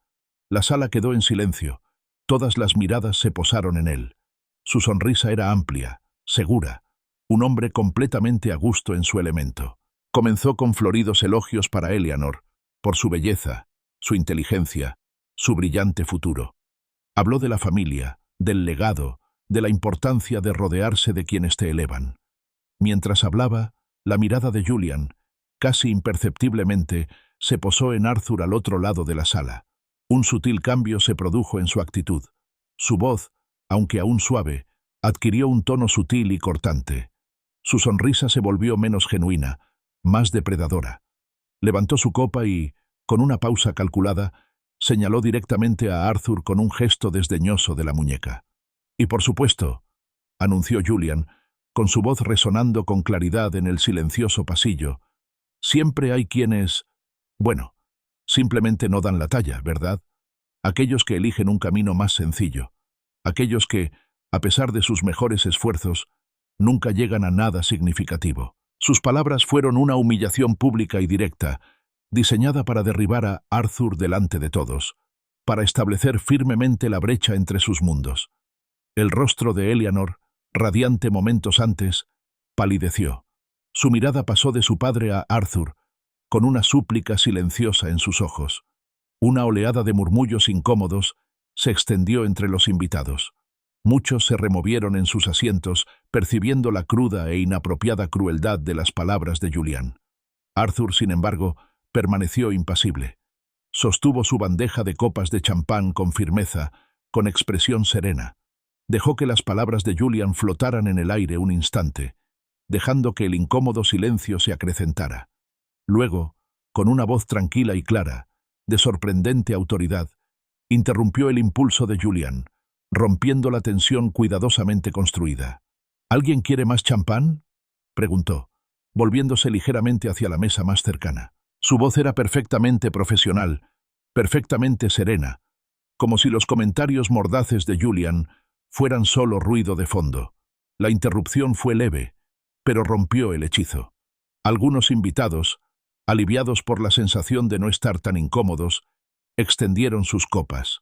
La sala quedó en silencio. Todas las miradas se posaron en él. Su sonrisa era amplia, segura, un hombre completamente a gusto en su elemento. Comenzó con floridos elogios para Eleanor, por su belleza, su inteligencia, su brillante futuro. Habló de la familia, del legado, de la importancia de rodearse de quienes te elevan. Mientras hablaba, la mirada de Julian, casi imperceptiblemente, se posó en Arthur al otro lado de la sala. Un sutil cambio se produjo en su actitud. Su voz, aunque aún suave, adquirió un tono sutil y cortante. Su sonrisa se volvió menos genuina, más depredadora. Levantó su copa y, con una pausa calculada, señaló directamente a Arthur con un gesto desdeñoso de la muñeca. «Y por supuesto», anunció Julian, con su voz resonando con claridad en el silencioso pasillo, «siempre hay quienes, bueno, simplemente no dan la talla, ¿verdad? Aquellos que eligen un camino más sencillo, aquellos que, a pesar de sus mejores esfuerzos, nunca llegan a nada significativo». Sus palabras fueron una humillación pública y directa, diseñada para derribar a Arthur delante de todos, para establecer firmemente la brecha entre sus mundos. El rostro de Eleanor, radiante momentos antes, palideció. Su mirada pasó de su padre a Arthur, con una súplica silenciosa en sus ojos. Una oleada de murmullos incómodos se extendió entre los invitados. Muchos se removieron en sus asientos, percibiendo la cruda e inapropiada crueldad de las palabras de Julián. Arthur, sin embargo, permaneció impasible. Sostuvo su bandeja de copas de champán con firmeza, con expresión serena. Dejó que las palabras de Julián flotaran en el aire un instante, dejando que el incómodo silencio se acrecentara. Luego, con una voz tranquila y clara, de sorprendente autoridad, interrumpió el impulso de Julián, rompiendo la tensión cuidadosamente construida. «¿Alguien quiere más champán?», preguntó, volviéndose ligeramente hacia la mesa más cercana. Su voz era perfectamente profesional, perfectamente serena, como si los comentarios mordaces de Julián fueran solo ruido de fondo. La interrupción fue leve, pero rompió el hechizo. Algunos invitados, aliviados por la sensación de no estar tan incómodos, extendieron sus copas.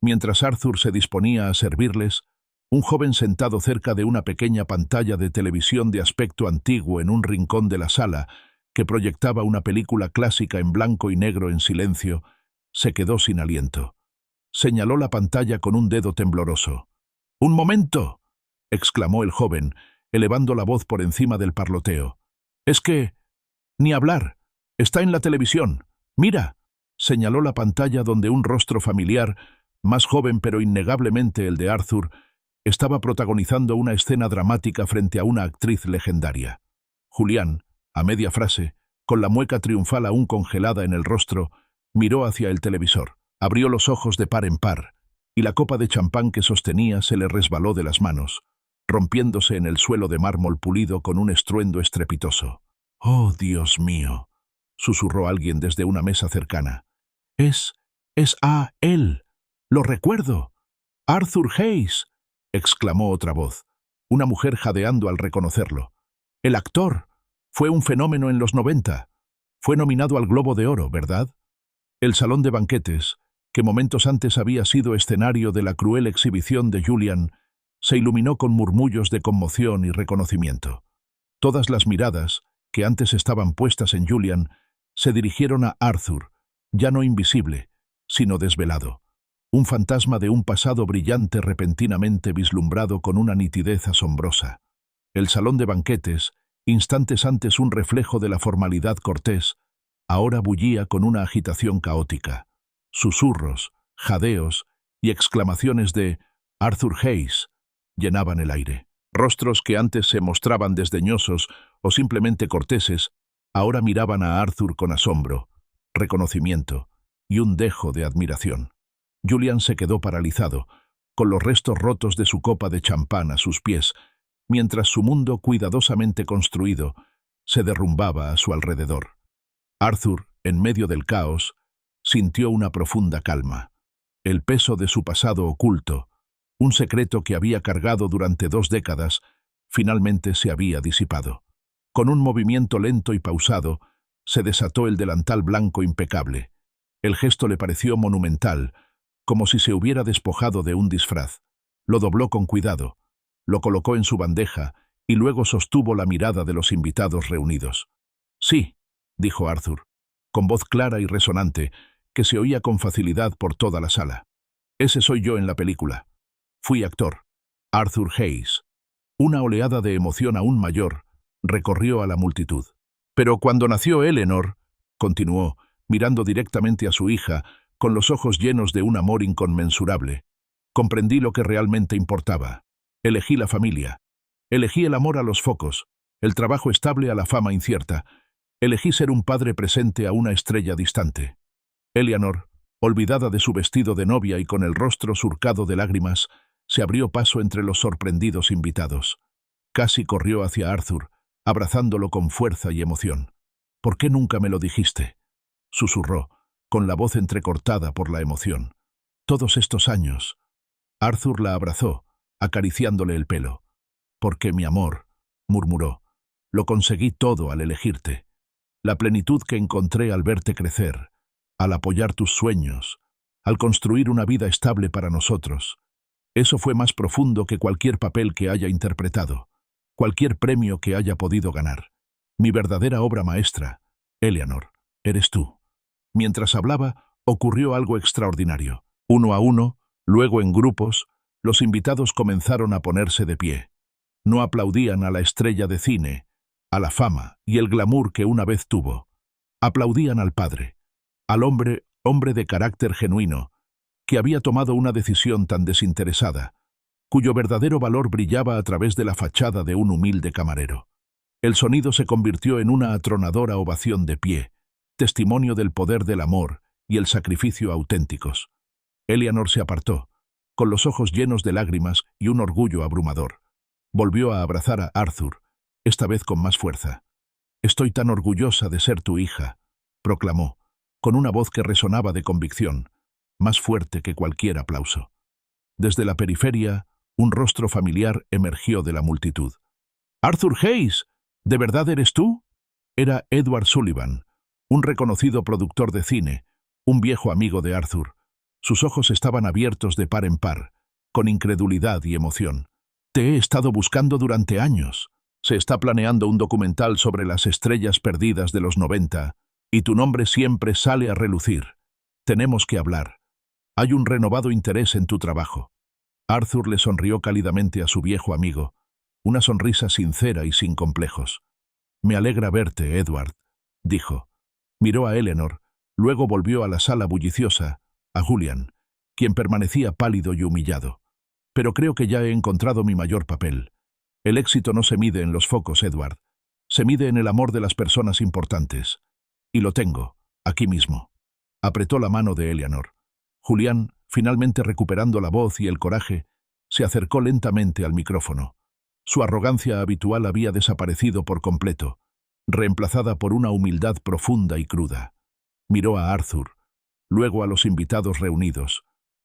Mientras Arthur se disponía a servirles, un joven sentado cerca de una pequeña pantalla de televisión de aspecto antiguo en un rincón de la sala, que proyectaba una película clásica en blanco y negro en silencio, se quedó sin aliento. Señaló la pantalla con un dedo tembloroso. «¡Un momento!», exclamó el joven, elevando la voz por encima del parloteo. «Es que... ni hablar. Está en la televisión. Mira», señaló la pantalla donde un rostro familiar, más joven pero innegablemente el de Arthur, estaba protagonizando una escena dramática frente a una actriz legendaria. Julián, a media frase, con la mueca triunfal aún congelada en el rostro, miró hacia el televisor, abrió los ojos de par en par, y la copa de champán que sostenía se le resbaló de las manos, rompiéndose en el suelo de mármol pulido con un estruendo estrepitoso. «¡Oh, Dios mío!», susurró alguien desde una mesa cercana. Es él. Lo recuerdo. Arthur Hayes», exclamó otra voz, una mujer jadeando al reconocerlo. «El actor. Fue un fenómeno en los 90. Fue nominado al Globo de Oro, ¿verdad?». El salón de banquetes, que momentos antes había sido escenario de la cruel exhibición de Julian, se iluminó con murmullos de conmoción y reconocimiento. Todas las miradas, que antes estaban puestas en Julian, se dirigieron a Arthur, ya no invisible, sino desvelado, un fantasma de un pasado brillante repentinamente vislumbrado con una nitidez asombrosa. El salón de banquetes, instantes antes un reflejo de la formalidad cortés, ahora bullía con una agitación caótica. Susurros, jadeos y exclamaciones de «Arthur Hayes» llenaban el aire. Rostros que antes se mostraban desdeñosos o simplemente corteses, ahora miraban a Arthur con asombro, reconocimiento y un dejo de admiración. Julian se quedó paralizado, con los restos rotos de su copa de champán a sus pies, mientras su mundo cuidadosamente construido se derrumbaba a su alrededor. Arthur, en medio del caos, sintió una profunda calma. El peso de su pasado oculto, un secreto que había cargado durante 2 décadas, finalmente se había disipado. Con un movimiento lento y pausado, se desató el delantal blanco impecable. El gesto le pareció monumental, como si se hubiera despojado de un disfraz. Lo dobló con cuidado, lo colocó en su bandeja y luego sostuvo la mirada de los invitados reunidos. «Sí», dijo Arthur, con voz clara y resonante, que se oía con facilidad por toda la sala. «Ese soy yo en la película. Fui actor. Arthur Hayes». Una oleada de emoción aún mayor recorrió a la multitud. «Pero cuando nació Eleanor», continuó, mirando directamente a su hija, con los ojos llenos de un amor inconmensurable, «comprendí lo que realmente importaba. Elegí la familia. Elegí el amor a los focos, el trabajo estable a la fama incierta. Elegí ser un padre presente a una estrella distante». Eleanor, olvidada de su vestido de novia y con el rostro surcado de lágrimas, se abrió paso entre los sorprendidos invitados. Casi corrió hacia Arthur, abrazándolo con fuerza y emoción. «¿Por qué nunca me lo dijiste?», susurró, con la voz entrecortada por la emoción. «Todos estos años». Arthur la abrazó, acariciándole el pelo. «Porque mi amor», murmuró, «lo conseguí todo al elegirte. La plenitud que encontré al verte crecer, al apoyar tus sueños, al construir una vida estable para nosotros. Eso fue más profundo que cualquier papel que haya interpretado, cualquier premio que haya podido ganar. Mi verdadera obra maestra, Eleanor, eres tú». Mientras hablaba, ocurrió algo extraordinario. Uno a uno, luego en grupos, los invitados comenzaron a ponerse de pie. No aplaudían a la estrella de cine, a la fama y el glamour que una vez tuvo. Aplaudían al padre, al hombre de carácter genuino, que había tomado una decisión tan desinteresada, cuyo verdadero valor brillaba a través de la fachada de un humilde camarero. El sonido se convirtió en una atronadora ovación de pie, testimonio del poder del amor y el sacrificio auténticos. Eleanor se apartó, con los ojos llenos de lágrimas y un orgullo abrumador. Volvió a abrazar a Arthur, esta vez con más fuerza. «Estoy tan orgullosa de ser tu hija», proclamó, con una voz que resonaba de convicción, más fuerte que cualquier aplauso. Desde la periferia, un rostro familiar emergió de la multitud. «¡Arthur Hayes!», ¿De verdad eres tú? Era Edward Sullivan, un reconocido productor de cine, un viejo amigo de Arthur. Sus ojos estaban abiertos de par en par, con incredulidad y emoción. Te he estado buscando durante años. Se está planeando un documental sobre las estrellas perdidas de los 90, y tu nombre siempre sale a relucir. Tenemos que hablar. Hay un renovado interés en tu trabajo. Arthur le sonrió cálidamente a su viejo amigo, una sonrisa sincera y sin complejos. Me alegra verte, Edward, dijo. Miró a Eleanor, luego volvió a la sala bulliciosa, a Julian, quien permanecía pálido y humillado. Pero creo que ya he encontrado mi mayor papel. El éxito no se mide en los focos, Edward. Se mide en el amor de las personas importantes. Y lo tengo, aquí mismo. Apretó la mano de Eleanor. Julián, finalmente recuperando la voz y el coraje, se acercó lentamente al micrófono. Su arrogancia habitual había desaparecido por completo, reemplazada por una humildad profunda y cruda. Miró a Arthur, luego a los invitados reunidos,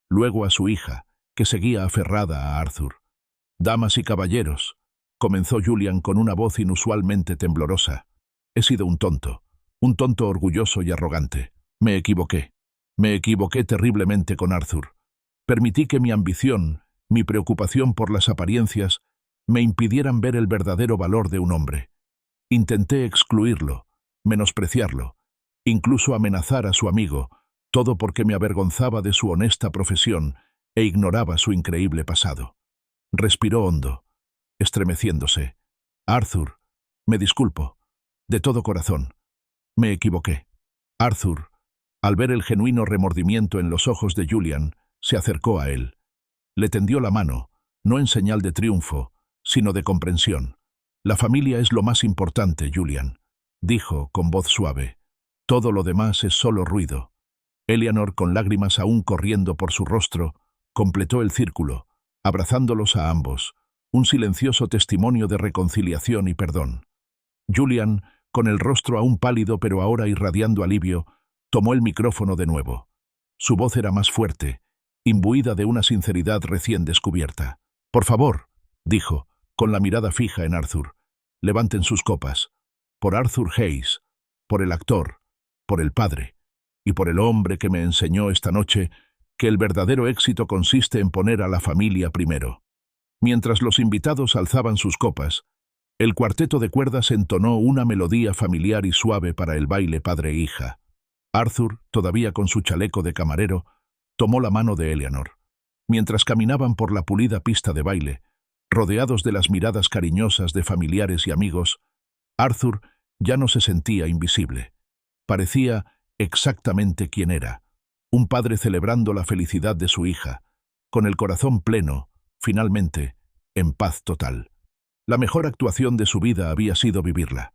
luego a su hija, que seguía aferrada a Arthur. «Damas y caballeros», comenzó Julian con una voz inusualmente temblorosa. «He sido un tonto orgulloso y arrogante. Me equivoqué. Me equivoqué terriblemente con Arthur. Permití que mi ambición, mi preocupación por las apariencias, me impidieran ver el verdadero valor de un hombre. Intenté excluirlo, menospreciarlo, incluso amenazar a su amigo, todo porque me avergonzaba de su honesta profesión e ignoraba su increíble pasado». Respiró hondo, estremeciéndose. «Arthur, me disculpo, de todo corazón. Me equivoqué». Arthur, al ver el genuino remordimiento en los ojos de Julian, se acercó a él. Le tendió la mano, no en señal de triunfo, sino de comprensión. «La familia es lo más importante, Julian», dijo con voz suave. «Todo lo demás es solo ruido». Eleanor, con lágrimas aún corriendo por su rostro, completó el círculo, abrazándolos a ambos, un silencioso testimonio de reconciliación y perdón. Julian, con el rostro aún pálido pero ahora irradiando alivio, tomó el micrófono de nuevo. Su voz era más fuerte, imbuida de una sinceridad recién descubierta. «Por favor», dijo, con la mirada fija en Arthur, «levanten sus copas. Por Arthur Hayes, por el actor, por el padre, y por el hombre que me enseñó esta noche que el verdadero éxito consiste en poner a la familia primero». Mientras los invitados alzaban sus copas, el cuarteto de cuerdas entonó una melodía familiar y suave para el baile padre-hija. Arthur, todavía con su chaleco de camarero, tomó la mano de Eleanor. Mientras caminaban por la pulida pista de baile, rodeados de las miradas cariñosas de familiares y amigos, Arthur ya no se sentía invisible. Parecía exactamente quien era, un padre celebrando la felicidad de su hija, con el corazón pleno, finalmente, en paz total. La mejor actuación de su vida había sido vivirla.